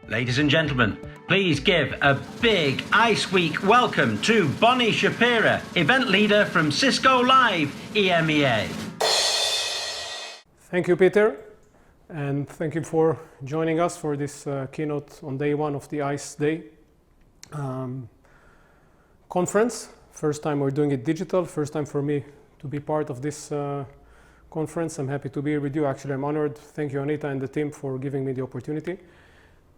Ladies and gentlemen, please give a big ICE Week welcome to Bonny Shapira, event leader from Cisco Live EMEA. Thank you, Peter, and thank you for joining us for this keynote on day one of the ICE Day conference. First time we're doing it digital, first time for me to be part of this conference. I'm happy to be here with you. Actually, I'm honored. Thank you, Anita and the team, for giving me the opportunity.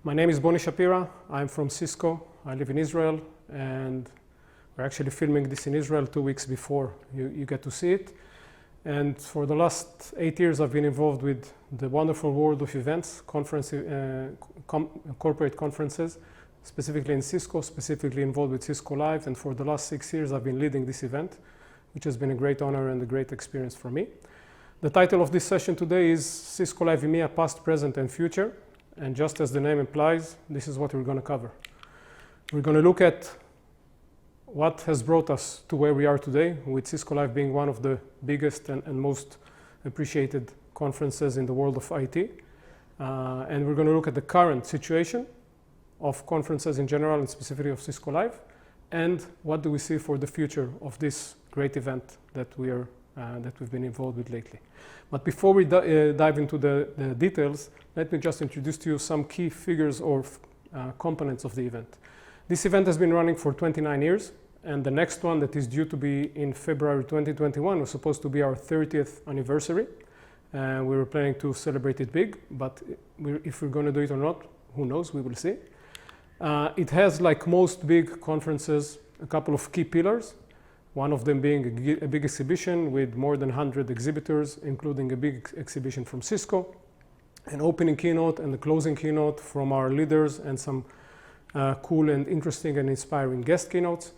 My name is Bonny Shapira. I'm from Cisco. I live in Israel, and we're actually filming this in Israel 2 weeks before you get to see it. And for the last 8 years, I've been involved with the wonderful world of events, corporate conferences, specifically in Cisco, specifically involved with Cisco Live. And for the last 6 years, I've been leading this event, which has been a great honor and a great experience for me. The title of this session today is Cisco Live EMEA, Past, Present, and Future. And just as the name implies, this is what we're going to cover. We're going to look at what has brought us to where we are today, with Cisco Live being one of the biggest and most appreciated conferences in the world of IT. And we're going to look at the current situation of conferences in general and specifically of Cisco Live, and what do we see for the future of this great event that we've been involved with lately. But before we dive into the details, let me just introduce to you some key figures or components of the event. This event has been running for 29 years, and the next one that is due to be in February 2021 was supposed to be our 30th anniversary. We were planning to celebrate it big, but if we're going to do it or not, who knows, we will see. It has, like most big conferences, a couple of key pillars. One of them being a big exhibition with more than 100 exhibitors, including a big exhibition from Cisco, an opening keynote and a closing keynote from our leaders, and some cool and interesting and inspiring guest keynotes.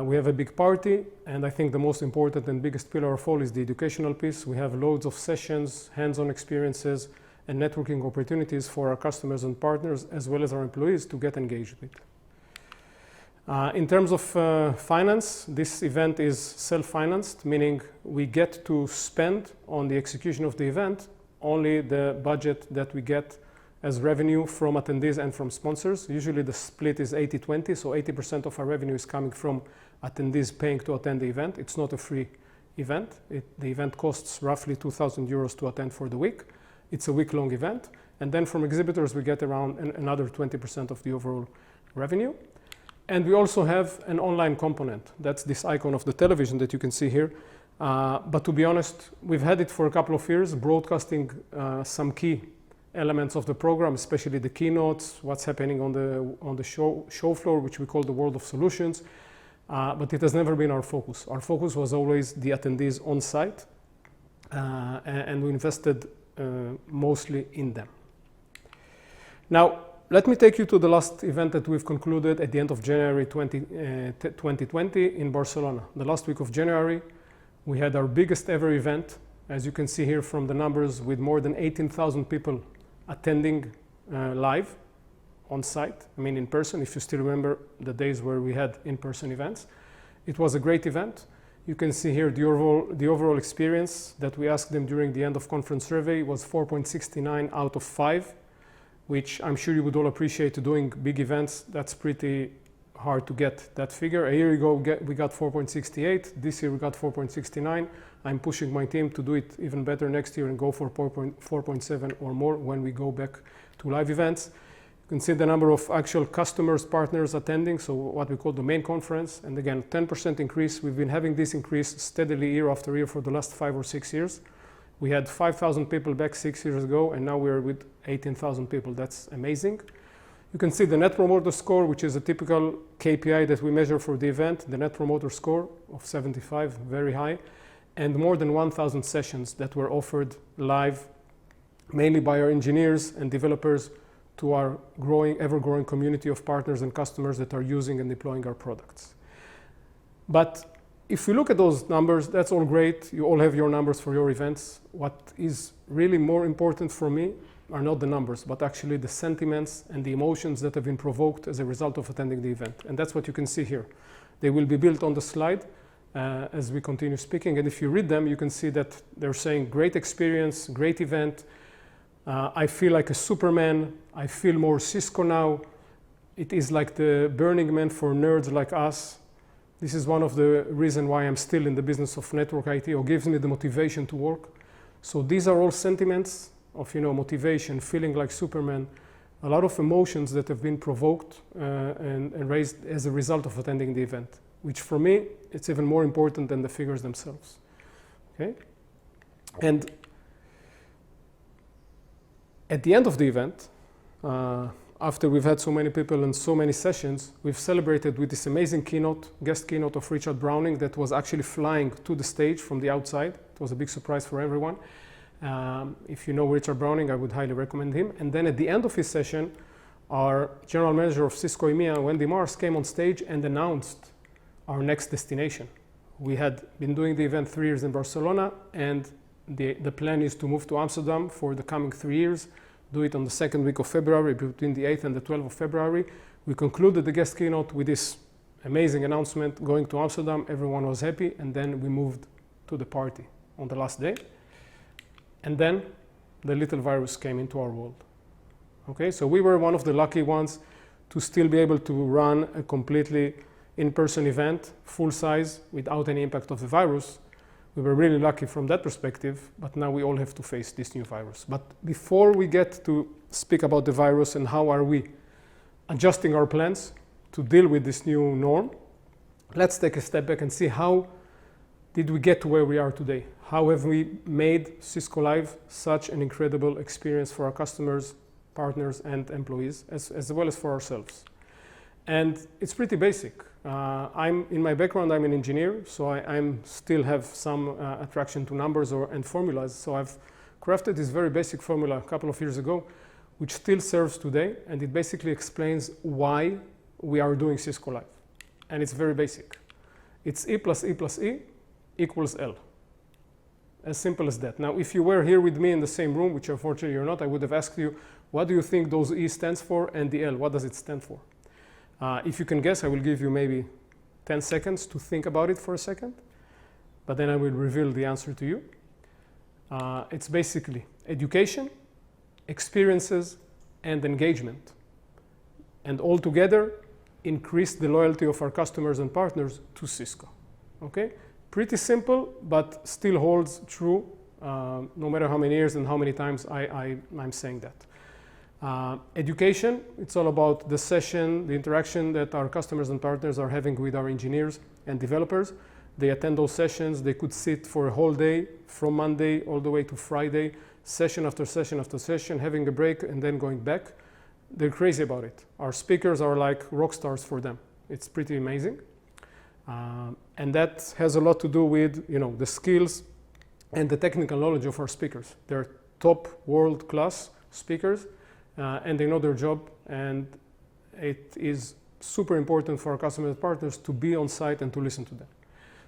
We have a big party, and I think the most important and biggest pillar of all is the educational piece. We have loads of sessions, hands-on experiences, and networking opportunities for our customers and partners, as well as our employees, to get engaged with. In terms of finance, this event is self-financed, meaning we get to spend on the execution of the event only the budget that we get as revenue from attendees and from sponsors. Usually the split is 80-20, so 80% of our revenue is coming from attendees paying to attend the event. It's not a free event. The event costs roughly 2,000 euros to attend for the week. It's a week-long event. And then from exhibitors, we get around another 20% of the overall revenue. And we also have an online component. That's this icon of the television that you can see here. But to be honest, we've had it for a couple of years, broadcasting some key elements of the program, especially the keynotes, what's happening on the show floor, which we call the world of solutions. But it has never been our focus. Our focus was always the attendees on site, and we invested mostly in them. Now, let me take you to the last event that we've concluded at the end of January 2020 in Barcelona. The last week of January, we had our biggest ever event, as you can see here from the numbers, with more than 18,000 people attending live on site, I mean in person, if you still remember the days where we had in-person events. It was a great event. You can see here the overall experience that we asked them during the end of conference survey was 4.69 out of 5. Which I'm sure you would all appreciate. Doing big events, that's pretty hard to get that figure. A year ago, we got 4.68. This year, we got 4.69. I'm pushing my team to do it even better next year and go for 4.7 or more when we go back to live events. You can see the number of actual customers, partners attending, so what we call the main conference. And again, 10% increase. We've been having this increase steadily year after year for the last 5 or 6 years. We had 5,000 people back 6 years ago, and now we're with 18,000 people. That's amazing. You can see the Net Promoter Score, which is a typical KPI that we measure for the event. The Net Promoter Score of 75, very high, and more than 1,000 sessions that were offered live, mainly by our engineers and developers, to our ever-growing community of partners and customers that are using and deploying our products. But if we look at those numbers, that's all great. You all have your numbers for your events. What is really more important for me are not the numbers, but actually the sentiments and the emotions that have been provoked as a result of attending the event. And that's what you can see here. They will be built on the slide as we continue speaking. And if you read them, you can see that they're saying great experience, great event, I feel like a Superman. I feel more Cisco now. It is like the Burning Man for nerds like us. This is one of the reasons why I'm still in the business of network IT, or gives me the motivation to work. So these are all sentiments of, motivation, feeling like Superman, a lot of emotions that have been provoked and raised as a result of attending the event, which for me, it's even more important than the figures themselves. Okay? And at the end of the event, after we've had so many people and so many sessions, we've celebrated with this amazing guest keynote of Richard Browning that was actually flying to the stage from the outside. It was a big surprise for everyone. If you know Richard Browning, I would highly recommend him. And then at the end of his session, our general manager of Cisco EMEA, Wendy Mars, came on stage and announced our next destination. We had been doing the event 3 years in Barcelona, and the plan is to move to Amsterdam for the coming 3 years, do it on the second week of February, between the 8th and the 12th of February. We concluded the guest keynote with this amazing announcement, going to Amsterdam. Everyone was happy, and then we moved to the party on the last day. And then the little virus came into our world. Okay, so we were one of the lucky ones to still be able to run a completely in-person event, full size, without any impact of the virus. We were really lucky from that perspective, but now we all have to face this new virus. But before we get to speak about the virus and how are we adjusting our plans to deal with this new norm, let's take a step back and see how did we get to where we are today. How have we made Cisco Live such an incredible experience for our customers, partners, and employees, as well as for ourselves? And it's pretty basic. In my background, I'm an engineer, so I still have some attraction to numbers and formulas. So I've crafted this very basic formula a couple of years ago, which still serves today, and it basically explains why we are doing Cisco Live. And it's very basic. It's E plus E plus E equals L. As simple as that. Now, if you were here with me in the same room, which unfortunately you're not, I would have asked you, what do you think those E stands for, and the L, what does it stand for? If you can guess, I will give you maybe 10 seconds to think about it for a second, but then I will reveal the answer to you. It's basically education, experiences, and engagement. And all together, increase the loyalty of our customers and partners to Cisco. Okay? Pretty simple, but still holds true, no matter how many years and how many times I'm saying that. Education, it's all about the session, the interaction that our customers and partners are having with our engineers and developers. They attend those sessions. They could sit for a whole day, from Monday all the way to Friday, session after session after session, having a break and then going back. They're crazy about it. Our speakers are like rock stars for them. It's pretty amazing. And that has a lot to do with, the skills and the technical knowledge of our speakers. They're top world-class speakers. And they know their job, and it is super important for our customers and partners to be on site and to listen to them.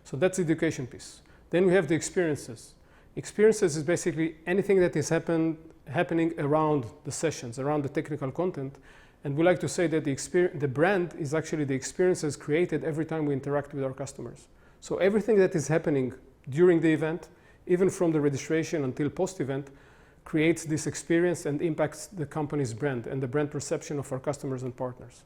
So that's the education piece. Then we have the experiences. Experiences is basically anything that is happening around the sessions, around the technical content. And we like to say that the brand is actually the experiences created every time we interact with our customers. So everything that is happening during the event, even from the registration until post-event, creates this experience and impacts the company's brand and the brand perception of our customers and partners.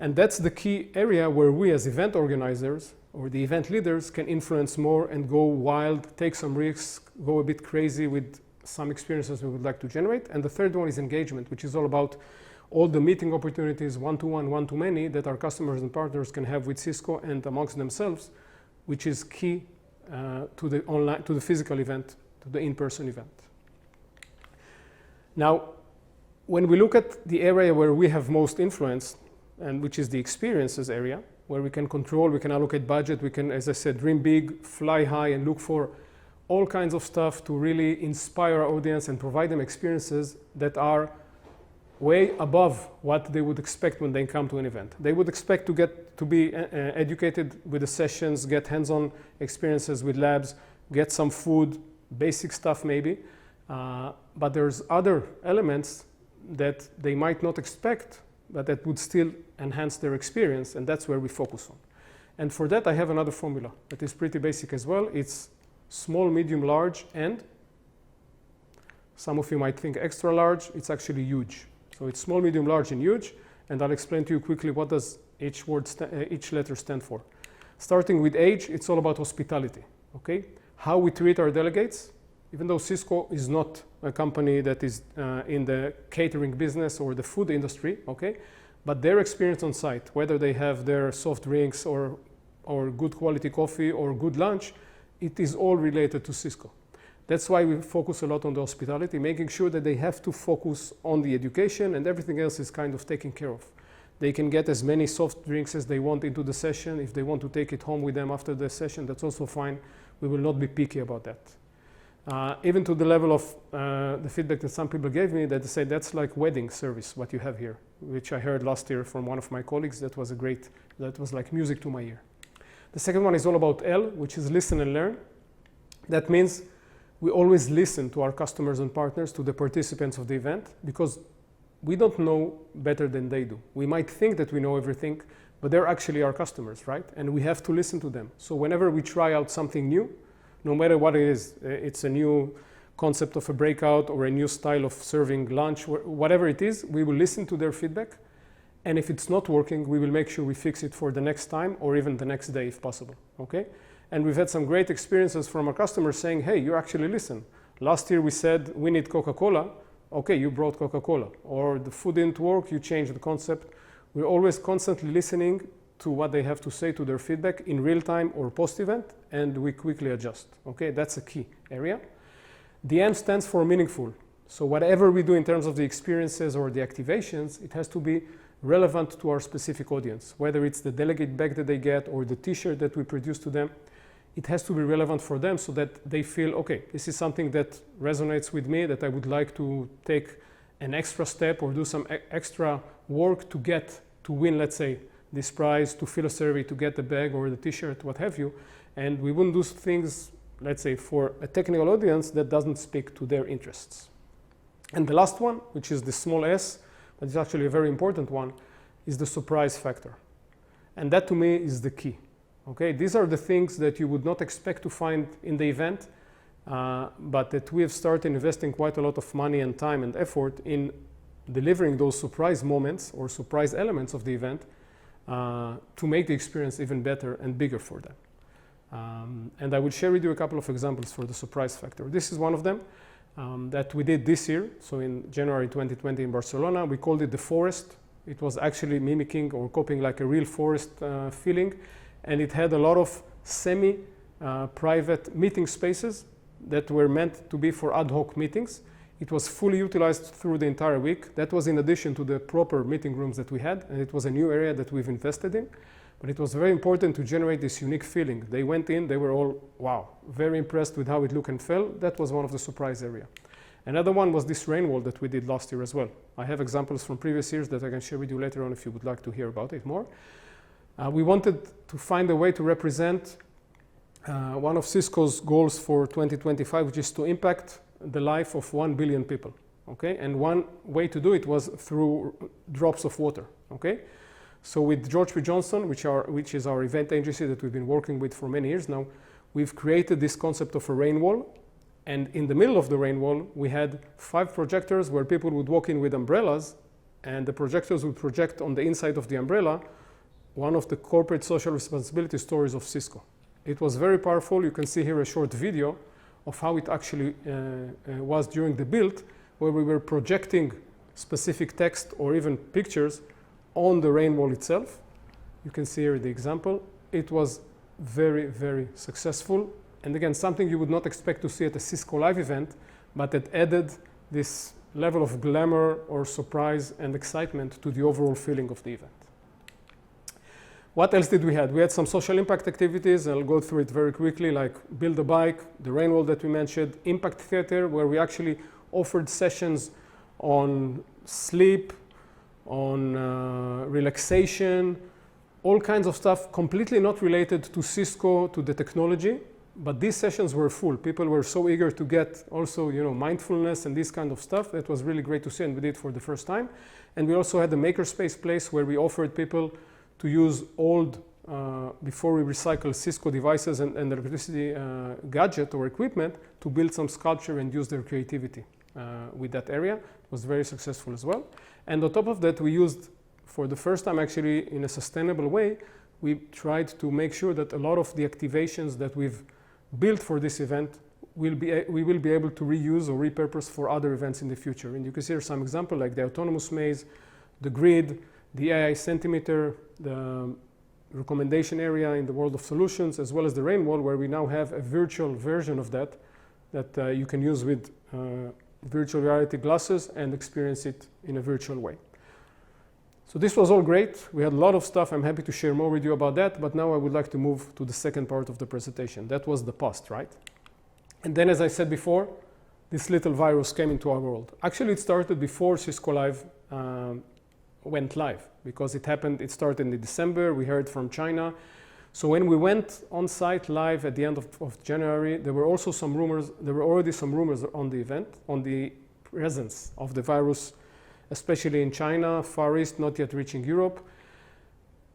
And that's the key area where we as event organizers or the event leaders can influence more and go wild, take some risks, go a bit crazy with some experiences we would like to generate. And the third one is engagement, which is all about all the meeting opportunities, one-to-one, one-to-many, that our customers and partners can have with Cisco and amongst themselves, which is key to the physical event, to the in-person event. Now, when we look at the area where we have most influence, and which is the experiences area, where we can control, we can allocate budget, we can, as I said, dream big, fly high, and look for all kinds of stuff to really inspire our audience and provide them experiences that are way above what they would expect when they come to an event. They would expect to be educated with the sessions, get hands-on experiences with labs, get some food, basic stuff maybe. But there's other elements that they might not expect, but that would still enhance their experience, and that's where we focus on. And for that, I have another formula that is pretty basic as well. It's small, medium, large, and Some of you might think extra large, it's actually huge. So it's small, medium, large, and huge. And I'll explain to you quickly what does each letter stand for. Starting with H, it's all about hospitality, okay? How we treat our delegates, even though Cisco is not a company that is in the catering business or the food industry, okay? But their experience on site, whether they have their soft drinks or good quality coffee or good lunch, it is all related to Cisco. That's why we focus a lot on the hospitality, making sure that they have to focus on the education and everything else is kind of taken care of. They can get as many soft drinks as they want into the session. If they want to take it home with them after the session, that's also fine. We will not be picky about that. Even to the level of the feedback that some people gave me, that they say that's like wedding service, what you have here, which I heard last year from one of my colleagues. That was like music to my ear. The second one is all about L, which is listen and learn. That means we always listen to our customers and partners, to the participants of the event, because we don't know better than they do. We might think that we know everything, but they're actually our customers, right? And we have to listen to them. So whenever we try out something new, no matter what it is, it's a new concept of a breakout or a new style of serving lunch, whatever it is, we will listen to their feedback. And if it's not working, we will make sure we fix it for the next time or even the next day if possible, okay? And we've had some great experiences from our customers saying, hey, you actually listen. Last year we said, we need Coca-Cola. Okay, you brought Coca-Cola. Or the food didn't work, you changed the concept. We're always constantly listening to what they have to say, to their feedback in real time or post-event, and we quickly adjust. Okay, that's a key area. The M stands for meaningful. So whatever we do in terms of the experiences or the activations, it has to be relevant to our specific audience, whether it's the delegate bag that they get or the t-shirt that we produce to them. It has to be relevant for them so that they feel, okay, this is something that resonates with me, that I would like to take an extra step or do some extra work to win, let's say, this prize, to fill a survey, to get the bag or the t-shirt, what have you. And we wouldn't do things, let's say, for a technical audience that doesn't speak to their interests. And the last one, which is the small s, but it's actually a very important one, is the surprise factor. And that to me is the key. Okay, these are the things that you would not expect to find in the event, but that we have started investing quite a lot of money and time and effort in delivering those surprise moments or surprise elements of the event to make the experience even better and bigger for them. And I will share with you a couple of examples for the surprise factor. This is one of them that we did this year. So in January 2020 in Barcelona, we called it the forest. It was actually mimicking or copying like a real forest feeling. And it had a lot of semi-private meeting spaces that were meant to be for ad hoc meetings. It was fully utilized through the entire week. That was in addition to the proper meeting rooms that we had, and it was a new area that we've invested in. But it was very important to generate this unique feeling. They went in, they were all, wow, very impressed with how it looked and felt. That was one of the surprise area. Another one was this rain wall that we did last year as well. I have examples from previous years that I can share with you later on if you would like to hear about it more. We wanted to find a way to represent one of Cisco's goals for 2025, which is to impact the life of 1 billion people. Okay, and one way to do it was through drops of water. Okay, so with George P. Johnson, which is our event agency that we've been working with for many years now, we've created this concept of a rain wall. And in the middle of the rain wall, we had 5 projectors where people would walk in with umbrellas, and the projectors would project on the inside of the umbrella one of the corporate social responsibility stories of Cisco. It was very powerful. You can see here a short video of how it actually was during the build, where we were projecting specific text or even pictures on the rain wall itself. You can see here the example. It was very, very successful. And again, something you would not expect to see at a Cisco Live event, but it added this level of glamour or surprise and excitement to the overall feeling of the event. What else did we have? We had some social impact activities. I'll go through it very quickly, like Build a Bike, the rain wall that we mentioned, Impact Theater, where we actually offered sessions on sleep, on relaxation, all kinds of stuff completely not related to Cisco, to the technology. But these sessions were full. People were so eager to get also, mindfulness and this kind of stuff. That was really great to see, and we did it for the first time. And we also had a makerspace place where we offered people to use old, before we recycle Cisco devices and electricity gadget or equipment to build some sculpture and use their creativity. with that area. It was very successful as well. And on top of that, we used, for the first time actually in a sustainable way, we tried to make sure that a lot of the activations that we've built for this event we will be able to reuse or repurpose for other events in the future. And you can see here some examples like the autonomous maze, the grid, the AI centimeter, the recommendation area in the world of solutions, as well as the rain wall, where we now have a virtual version of that you can use with virtual reality glasses and experience it in a virtual way. So this was all great. We had a lot of stuff. I'm happy to share more with you about that. But now I would like to move to the second part of the presentation. That was the past, right? And then, as I said before, this little virus came into our world. Actually, it started before Cisco Live went live, because it started in December. We heard from China. So when we went on site live at the end of January, there were also some rumors. There were already some rumors on the event, on the presence of the virus, especially in China, Far East, not yet reaching Europe.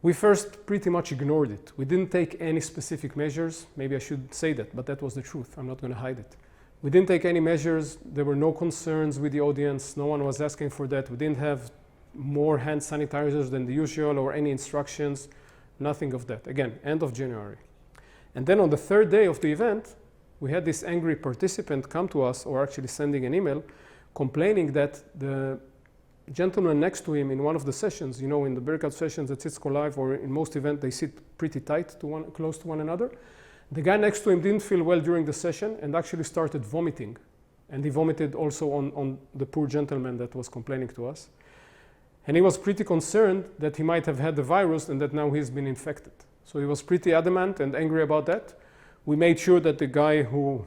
We first pretty much ignored it. We didn't take any specific measures. Maybe I should say that, but that was the truth. I'm not going to hide it. We didn't take any measures. There were no concerns with the audience. No one was asking for that. We didn't have more hand sanitizers than the usual or any instructions. Nothing of that. Again, end of January. And then on the third day of the event, we had this angry participant come to us, or actually sending an email, complaining that the gentleman next to him in one of the sessions, you know, in the breakout sessions at Cisco Live or in most events, they sit pretty tight to close to one another. The guy next to him didn't feel well during the session and actually started vomiting. And he vomited also on the poor gentleman that was complaining to us. And he was pretty concerned that he might have had the virus and that now he's been infected. So he was pretty adamant and angry about that. We made sure that the guy who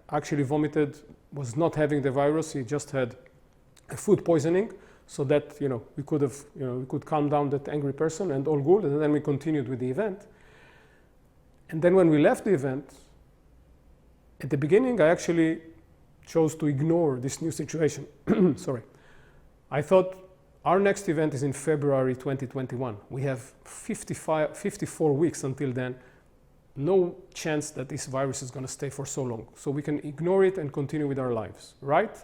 actually vomited was not having the virus. He just had food poisoning, so that we could calm down that angry person, and all good. And then we continued with the event. And then when we left the event, at the beginning, I actually chose to ignore this new situation. Sorry. I thought our next event is in February 2021. We have 54 weeks until then. No chance that this virus is going to stay for so long. So we can ignore it and continue with our lives, right?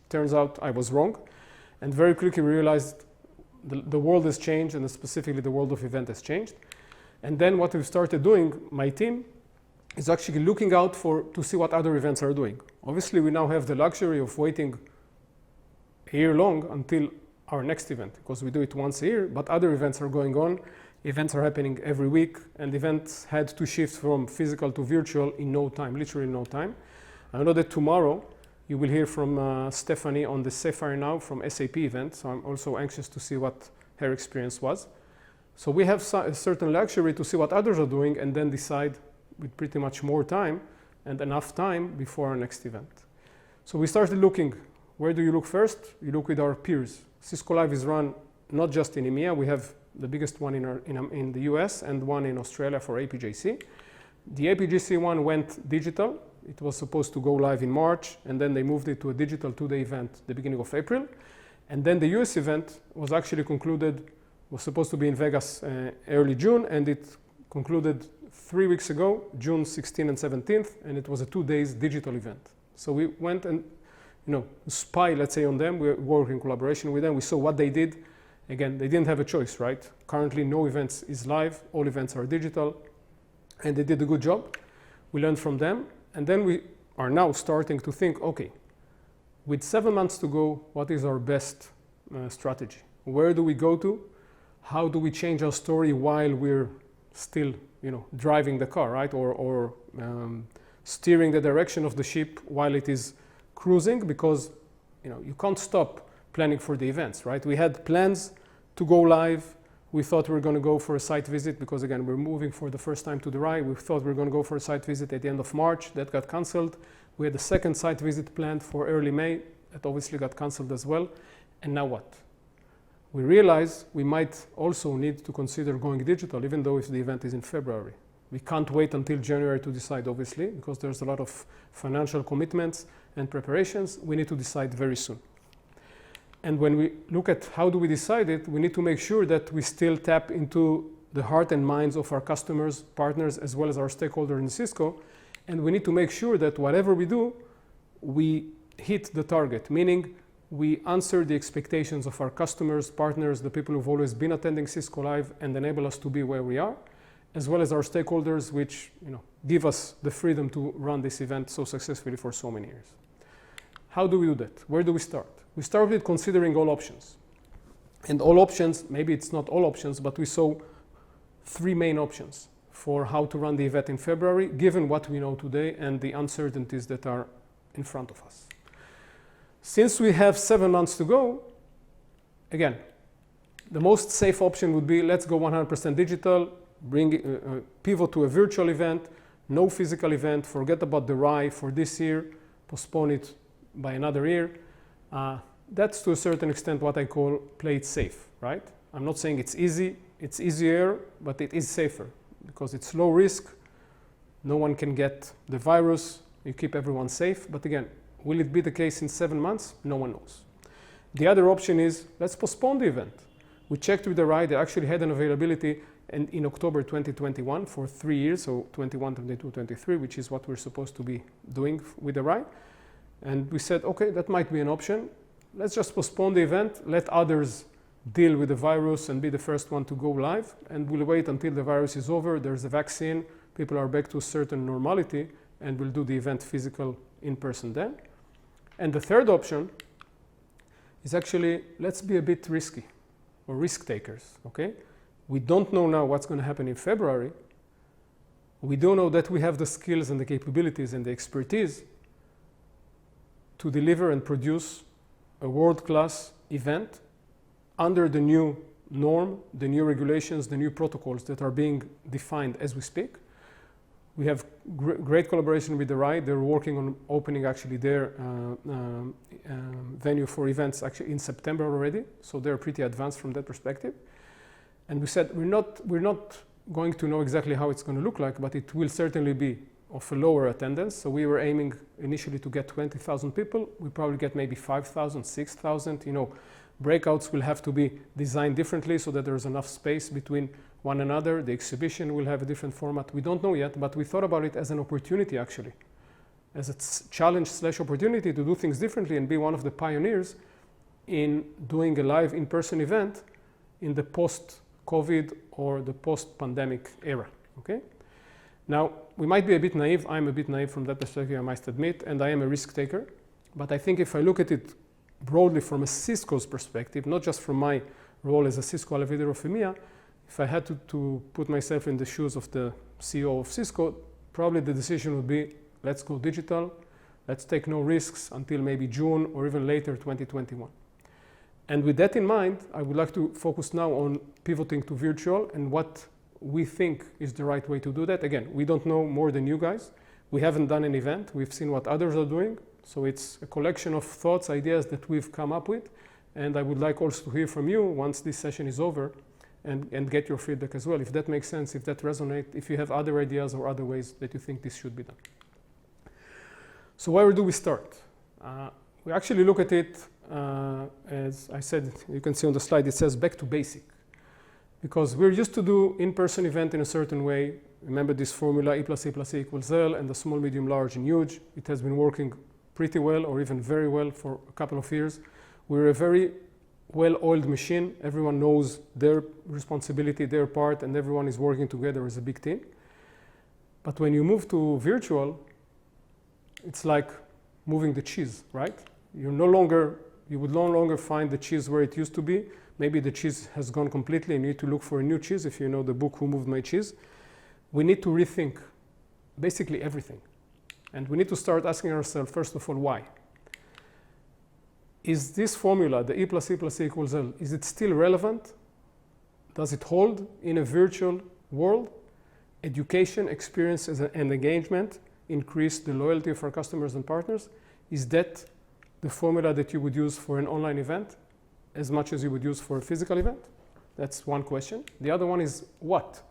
Turns out I was wrong, and very quickly realized the world has changed, and specifically the world of event has changed. And then what we've started doing, my team, is actually looking out to see what other events are doing. Obviously, we now have the luxury of waiting a year long until our next event, because we do it once a year, but other events are going on. Events are happening every week, and events had to shift from physical to virtual in no time, literally no time. I know that tomorrow, you will hear from Stephanie on the Sapphire Now from SAP event, so I'm also anxious to see what her experience was. So we have a certain luxury to see what others are doing and then decide with pretty much more time and enough time before our next event. So we started looking. Where do you look first? You look with our peers. Cisco Live is run not just in EMEA. We have the biggest one in the US and one in Australia for APJC. The APJC one went digital. It was supposed to go live in March, and then they moved it to a digital 2-day event the beginning of April. And then the US event was actually concluded, was supposed to be in Vegas early June, and it concluded 3 weeks ago, June 16th and 17th, and it was a 2-day digital event. So we went and spy, let's say, on them. We worked in collaboration with them. We saw what they did. Again, they didn't have a choice, right? Currently, no events is live. All events are digital, and they did a good job. We learned from them. And then we are now starting to think, okay, with 7 months to go, what is our best strategy? Where do we go to? How do we change our story while we're still, driving the car, right? Or steering the direction of the ship while it is cruising, because, you can't stop planning for the events, right? We had plans to go live. We thought we were going to go for a site visit because, again, we're moving for the first time to the RAI. We thought we were going to go for a site visit at the end of March. That got canceled. We had a second site visit planned for early May. That obviously got canceled as well. And now what? We realize we might also need to consider going digital, even though if the event is in February. We can't wait until January to decide, obviously, because there's a lot of financial commitments and preparations. We need to decide very soon. And when we look at how do we decide it, we need to make sure that we still tap into the heart and minds of our customers, partners, as well as our stakeholders in Cisco. And we need to make sure that whatever we do, we hit the target, meaning we answer the expectations of our customers, partners, the people who've always been attending Cisco Live and enable us to be where we are, as well as our stakeholders, which give us the freedom to run this event so successfully for so many years. How do we do that? Where do we start? We start with considering all options. And all options, maybe it's not all options, but we saw 3 main options for how to run the event in February, given what we know today and the uncertainties that are in front of us. Since we have 7 months to go, again, the most safe option would be let's go 100% digital, pivot to a virtual event, no physical event, forget about the RAI for this year, postpone it by another year. That's to a certain extent what I call play it safe, right? I'm not saying it's easy, it's easier, but it is safer because it's low risk, no one can get the virus, you keep everyone safe, but again, will it be the case in 7 months? No one knows. The other option is let's postpone the event. We checked with the RAI, they actually had an availability in October 2021 for 3 years, so 21, 22, 23, which is what we're supposed to be doing with the RAI. And we said, okay, that might be an option. Let's just postpone the event, let others deal with the virus and be the first one to go live, and we'll wait until the virus is over, there's a vaccine, people are back to a certain normality, and we'll do the event physical in person then. And the third option is actually, let's be a bit risky, or risk takers, okay? We don't know now what's going to happen in February. We don't know that we have the skills and the capabilities and the expertise to deliver and produce a world-class event under the new norm, the new regulations, the new protocols that are being defined as we speak. We have great collaboration with the RAI. They're working on opening actually their venue for events actually in September already. So they're pretty advanced from that perspective. And we said we're not going to know exactly how it's going to look like, but it will certainly be of a lower attendance. So we were aiming initially to get 20,000 people. We probably get maybe 5,000, 6,000. Breakouts will have to be designed differently so that there's enough space between one another. The exhibition will have a different format. We don't know yet, but we thought about it as an opportunity actually, as a challenge/opportunity to do things differently and be one of the pioneers in doing a live in-person event in the post-COVID or the post-pandemic era, okay? Now, we might be a bit naive. I'm a bit naive from that perspective, I must admit, and I am a risk taker. But I think if I look at it broadly from a Cisco's perspective, not just from my role as a Cisco Live leader of EMEA, if I had to put myself in the shoes of the CEO of Cisco, probably the decision would be, let's go digital, let's take no risks until maybe June or even later 2021. And with that in mind, I would like to focus now on pivoting to virtual and what we think is the right way to do that. Again, we don't know more than you guys. We haven't done an event. We've seen what others are doing. So it's a collection of thoughts, ideas that we've come up with. And I would like also to hear from you once this session is over and get your feedback as well. If that makes sense, if that resonates, if you have other ideas or other ways that you think this should be done. So where do we start? We actually look at it, as I said, you can see on the slide, it says back to basic. Because we're used to do in-person event in a certain way. Remember this formula, E plus E plus E equals L, and the small, medium, large, and huge. It has been working pretty well, or even very well, for a couple of years. We're a very well-oiled machine. Everyone knows their responsibility, their part, and everyone is working together as a big team. But when you move to virtual, it's like moving the cheese, right? You would no longer find the cheese where it used to be. Maybe the cheese has gone completely and you need to look for a new cheese, if you know the book, Who Moved My Cheese. We need to rethink basically everything. And we need to start asking ourselves, first of all, why? Is this formula, the E plus E plus E equals L, is it still relevant? Does it hold in a virtual world? Education, experience, and engagement increase the loyalty of our customers and partners? Is that the formula that you would use for an online event as much as you would use for a physical event? That's one question. The other one is what?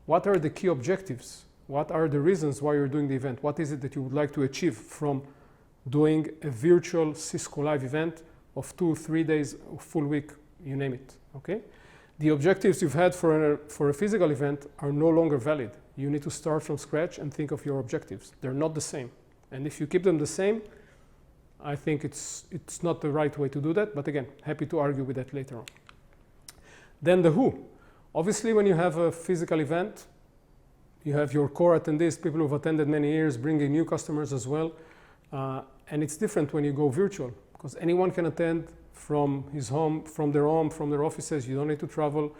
What are the key objectives? What are the reasons why you're doing the event? What is it that you would like to achieve from doing a virtual Cisco Live event of 2-3 days, a full week, you name it, okay? The objectives you've had for a physical event are no longer valid. You need to start from scratch and think of your objectives. They're not the same. And if you keep them the same, I think it's not the right way to do that, but again, happy to argue with that later on. Then the who. Obviously, when you have a physical event, you have your core attendees, people who've attended many years, bringing new customers as well. And it's different when you go virtual, because anyone can attend from his home, from their offices. You don't need to travel.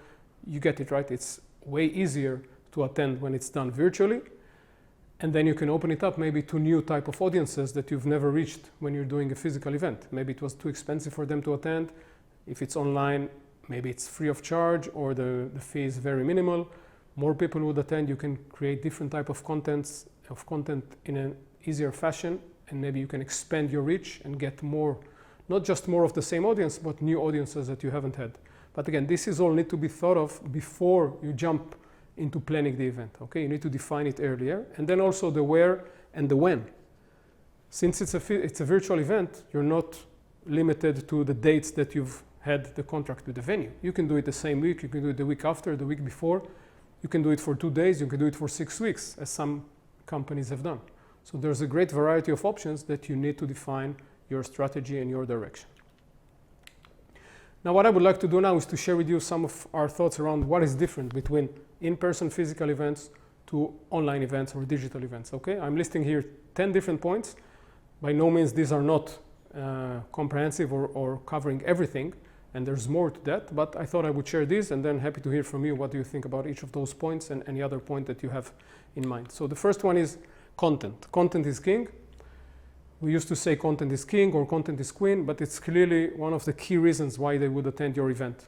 You get it, right? It's way easier to attend when it's done virtually. And then you can open it up maybe to new type of audiences that you've never reached when you're doing a physical event. Maybe it was too expensive for them to attend. If it's online, maybe it's free of charge or the fee is very minimal. More people would attend. You can create different type of content in an easier fashion, and maybe you can expand your reach and get more, not just more of the same audience, but new audiences that you haven't had. But again, this is all need to be thought of before you jump into planning the event. Okay, you need to define it earlier, and then also the where and the when. Since it's a virtual event, you're not limited to the dates that you've had the contract with the venue. You can do it the same week, you can do it the week after, the week before. You can do it for 2 days, you can do it for 6 weeks, as some companies have done. So there's a great variety of options that you need to define your strategy and your direction. Now, what I would like to do now is to share with you some of our thoughts around what is different between in-person physical events to online events or digital events, okay? I'm listing here 10 different points. By no means these are not comprehensive or covering everything, and there's more to that, but I thought I would share these, and then happy to hear from you what do you think about each of those points and any other point that you have in mind. So the first one is content. Content is king. We used to say content is king or content is queen, but it's clearly one of the key reasons why they would attend your event.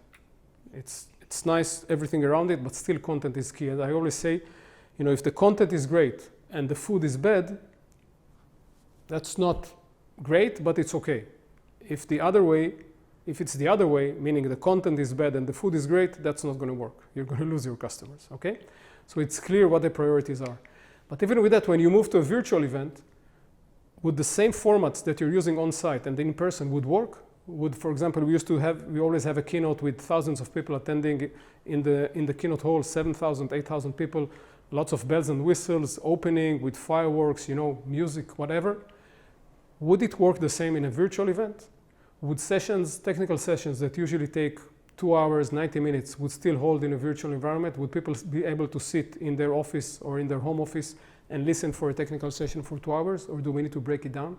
It's nice, everything around it, but still content is key. And I always say, you know, if the content is great and the food is bad, that's not great, but it's okay. If it's the other way, meaning the content is bad and the food is great, that's not going to work. You're going to lose your customers, okay? So it's clear what the priorities are. But even with that, when you move to a virtual event, would the same formats that you're using on site and in person would work? Would, for example, we always have a keynote with thousands of people attending in the keynote hall, 7,000, 8,000 people, lots of bells and whistles, opening with fireworks, you know, music, whatever. Would it work the same in a virtual event? Would technical sessions that usually take 2 hours, 90 minutes, would still hold in a virtual environment? Would people be able to sit in their office or in their home office and listen for a technical session for 2 hours, or do we need to break it down?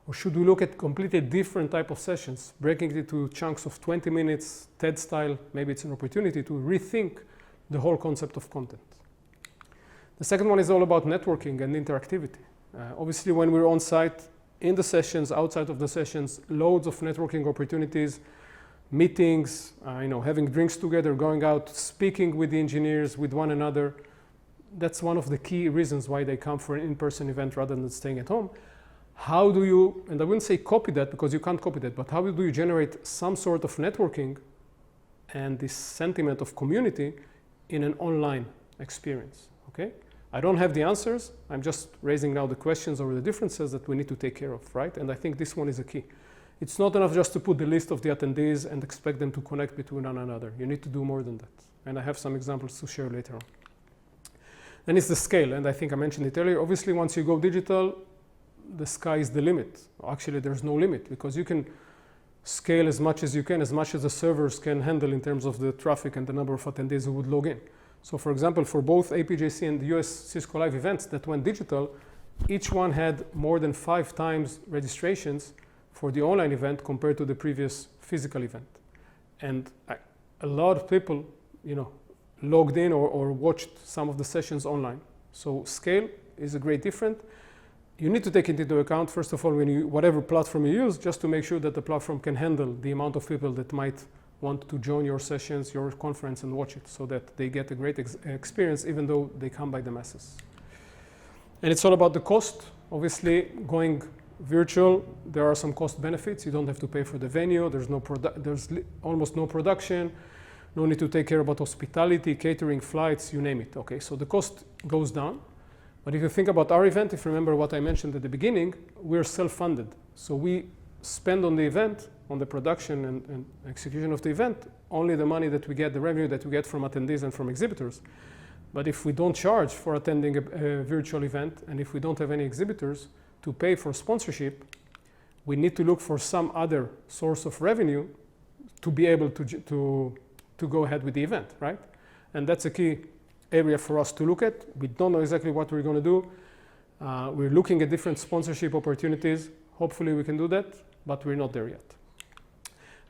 Or should we look at completely different type of sessions, breaking it into chunks of 20 minutes, TED style? Maybe it's an opportunity to rethink the whole concept of content. The second one is all about networking and interactivity. Obviously, when we're on site, in the sessions, outside of the sessions, loads of networking opportunities, meetings, having drinks together, going out, speaking with the engineers, with one another. That's one of the key reasons why they come for an in-person event rather than staying at home. How do you, and I wouldn't say copy that because you can't copy that, but how do you generate some sort of networking and this sentiment of community in an online experience, okay? I don't have the answers. I'm just raising now the questions or the differences that we need to take care of, right? And I think this one is a key. It's not enough just to put the list of the attendees and expect them to connect between one another. You need to do more than that. And I have some examples to share later on. Then it's the scale, and I think I mentioned it earlier. Obviously, once you go digital, the sky is the limit. Actually, there's no limit because you can scale as much as you can, as much as the servers can handle in terms of the traffic and the number of attendees who would log in. So for example, for both APJC and the US Cisco Live events that went digital, each one had more than 5 times registrations for the online event compared to the previous physical event. And a lot of people, logged in or watched some of the sessions online. So scale is a great difference. You need to take it into account, first of all, whatever platform you use, just to make sure that the platform can handle the amount of people that might want to join your sessions, your conference, and watch it, so that they get a great experience, even though they come by the masses. And it's all about the cost. Obviously, going virtual, there are some cost benefits. You don't have to pay for the venue. There's almost no production. No need to take care about hospitality, catering, flights, you name it. Okay, so the cost goes down. But if you think about our event, if you remember what I mentioned at the beginning, we're self-funded. So we spend on the event, on the production and execution of the event, only the money that we get, the revenue that we get from attendees and from exhibitors. But if we don't charge for attending a virtual event, and if we don't have any exhibitors to pay for sponsorship, we need to look for some other source of revenue to be able to go ahead with the event, right? And that's a key area for us to look at. We don't know exactly what we're going to do. We're looking at different sponsorship opportunities. Hopefully we can do that, but we're not there yet.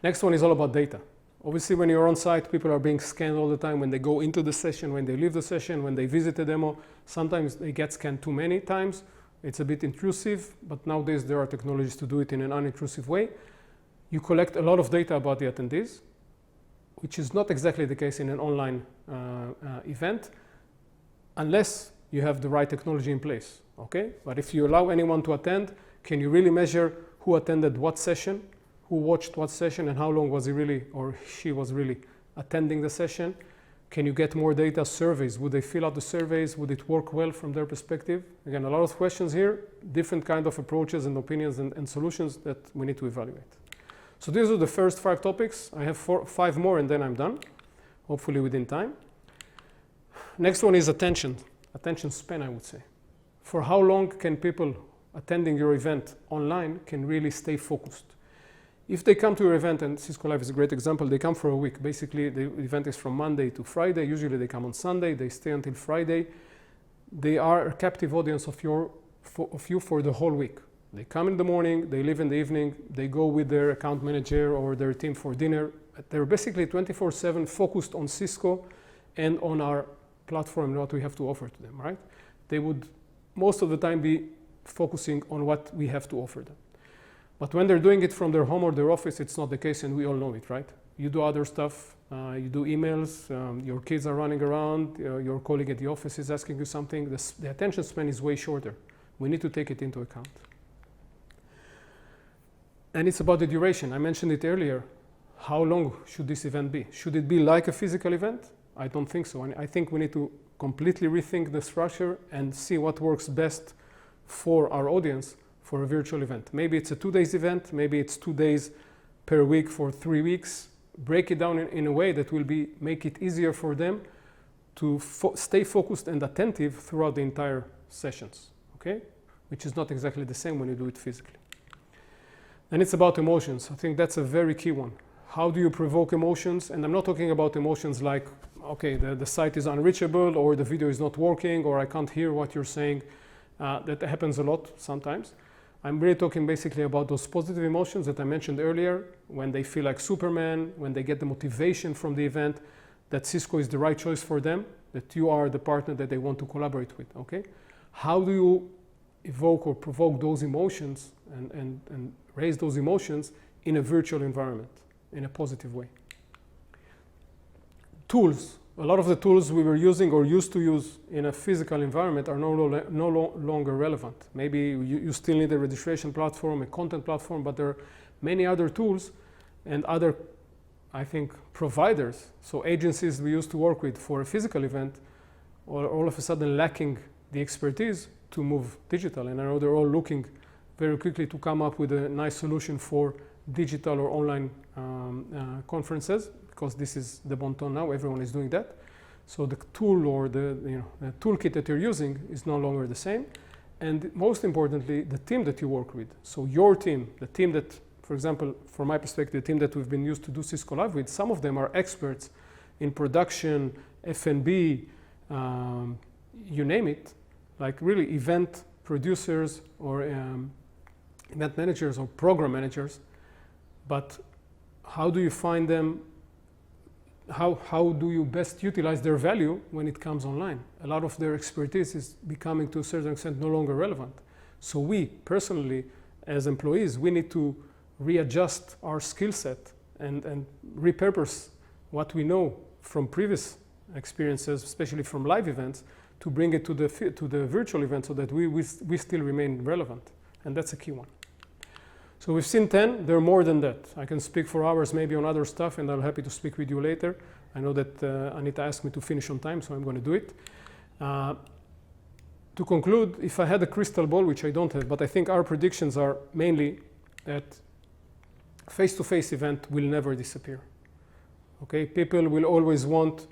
Next one is all about data. Obviously, when you're on site, people are being scanned all the time when they go into the session, when they leave the session, when they visit a demo. Sometimes they get scanned too many times. It's a bit intrusive, but nowadays there are technologies to do it in an unintrusive way. You collect a lot of data about the attendees, which is not exactly the case in an online event, unless you have the right technology in place, okay? But if you allow anyone to attend, can you really measure who attended what session, who watched what session, and how long was he really or she was really attending the session? Can you get more data? Surveys, would they fill out the surveys? Would it work well from their perspective? Again, a lot of questions here, different kind of approaches and opinions and solutions that we need to evaluate. So these are the first 5 topics. I have 5 more and then I'm done, hopefully within time. Next one is attention span, I would say. For how long can people attending your event online can really stay focused? If they come to your event, and Cisco Live is a great example, they come for a week. Basically, the event is from Monday to Friday. Usually they come on Sunday, they stay until Friday. They are a captive audience of you for the whole week. They come in the morning, they leave in the evening, they go with their account manager or their team for dinner. They're basically 24/7 focused on Cisco and on our platform and what we have to offer to them, right? They would most of the time be focusing on what we have to offer them. But when they're doing it from their home or their office, it's not the case, and we all know it, right? You do other stuff, you do emails, your kids are running around, your colleague at the office is asking you something. The attention span is way shorter. We need to take it into account. And it's about the duration. I mentioned it earlier. How long should this event be? Should it be like a physical event? I don't think so. And I think we need to completely rethink the structure and see what works best for our audience for a virtual event. Maybe it's a 2 days event, maybe it's 2 days per week for 3 weeks. Break it down in a way that will make it easier for them to stay focused and attentive throughout the entire sessions, okay? Which is not exactly the same when you do it physically. And it's about emotions. I think that's a very key one. How do you provoke emotions? And I'm not talking about emotions like, okay, the site is unreachable, or the video is not working, or I can't hear what you're saying. That happens a lot sometimes. I'm really talking basically about those positive emotions that I mentioned earlier, when they feel like Superman, when they get the motivation from the event, that Cisco is the right choice for them, that you are the partner that they want to collaborate with, okay? How do you evoke or provoke those emotions and raise those emotions in a virtual environment, in a positive way? Tools. A lot of the tools we were using or used to use in a physical environment are no longer relevant. Maybe you still need a registration platform, a content platform, but there are many other tools and other, I think, providers. So agencies we used to work with for a physical event are all of a sudden lacking the expertise to move digital. And I know they're all looking very quickly to come up with a nice solution for digital or online conferences, because this is the bon ton now, everyone is doing that. So the tool or the toolkit that you're using is no longer the same. And most importantly, the team that you work with. So your team, the team that, for example, from my perspective, the team that we've been used to do Cisco Live with, some of them are experts in production, F&B, you name it, like really event producers or event managers or program managers. But how do you find them? How do you best utilize their value when it comes online? A lot of their expertise is becoming, to a certain extent, no longer relevant. So we, personally, as employees, we need to readjust our skill set and repurpose what we know from previous experiences, especially from live events, to bring it to the virtual event so that we still remain relevant. And that's a key one. So we've seen 10, there are more than that. I can speak for hours maybe on other stuff, and I'm happy to speak with you later. I know that Anita asked me to finish on time, so I'm going to do it. To conclude, if I had a crystal ball, which I don't have, but I think our predictions are mainly that face-to-face event will never disappear. Okay, people will always want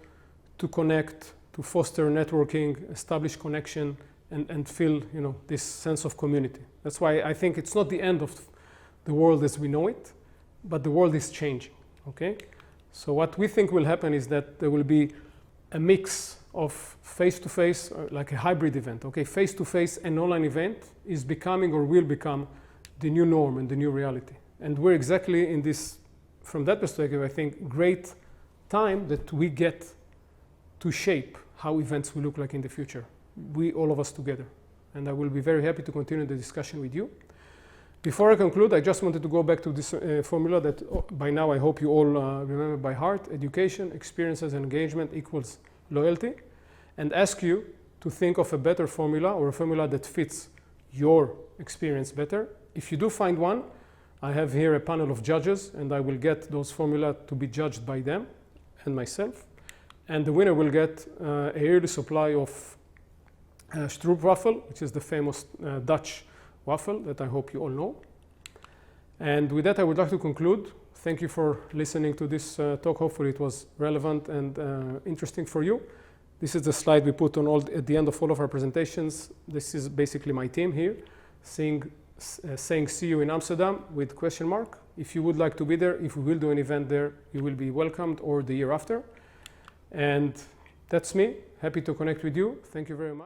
to connect, to foster networking, establish connection, and feel this sense of community. That's why I think it's not the end of the world as we know it, but the world is changing, okay? So what we think will happen is that there will be a mix of face-to-face, like a hybrid event, okay? Face-to-face and online event is becoming or will become the new norm and the new reality. And we're exactly in this, from that perspective, I think, great time that we get to shape how events will look like in the future. We, all of us together. And I will be very happy to continue the discussion with you. Before I conclude, I just wanted to go back to this formula that by now I hope you all remember by heart. Education, experiences, and engagement equals loyalty. And ask you to think of a better formula or a formula that fits your experience better. If you do find one, I have here a panel of judges, and I will get those formula to be judged by them and myself. And the winner will get a yearly supply of stroopwafel, which is the famous Dutch waffle that I hope you all know. And with that, I would like to conclude. Thank you for listening to this talk. Hopefully it was relevant and interesting for you. This is the slide we put on at the end of all of our presentations. This is basically my team here, saying see you in Amsterdam with question mark. If you would like to be there, if we will do an event there, you will be welcomed, or the year after. And that's me. Happy to connect with you. Thank you very much.